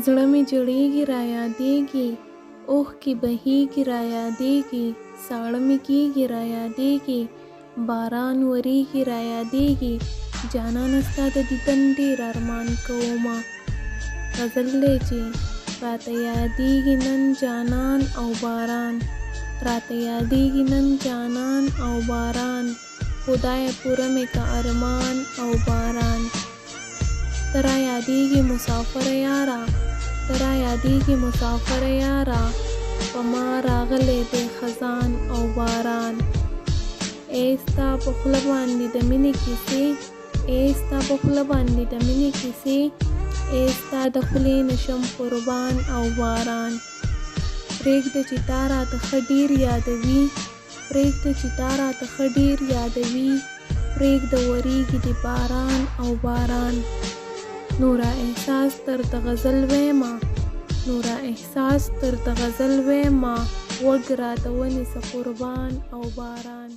زړه مې جړېږي را یادېږي، اوښکې بهېږي را یادېږي، ساړه مې کېږي را یادېږي، باران ورېږي را یادېږي، جانانه ستا د دیدن ډېر ارمان کومه. غزل دی چې راته یادېږي نن جانان او باران، راته یادېږي نن جانان او باران، خدایه پوره مې که ارمان او باران. ته را یادېږي مسافره یاره، ته را یادېږي مسافره یاره، په ما راغلی دی خزان او باران. ای ستا په خوله باندې د مینې کیسې، ای ستا په خوله باندې د مینې کیسې، ای ستا د خولې نه شم قربان او باران. پرېږده چې تا راته ښه ډېر یادوي، پرېږده چې تا راته ښه ډېر یادوي، پرېږده ورېږي دې باران او باران. نوره احساس درته غزل ویمه، نوره احساس درته غزل ویمه، غوږ راته ونیسه قربان او باران.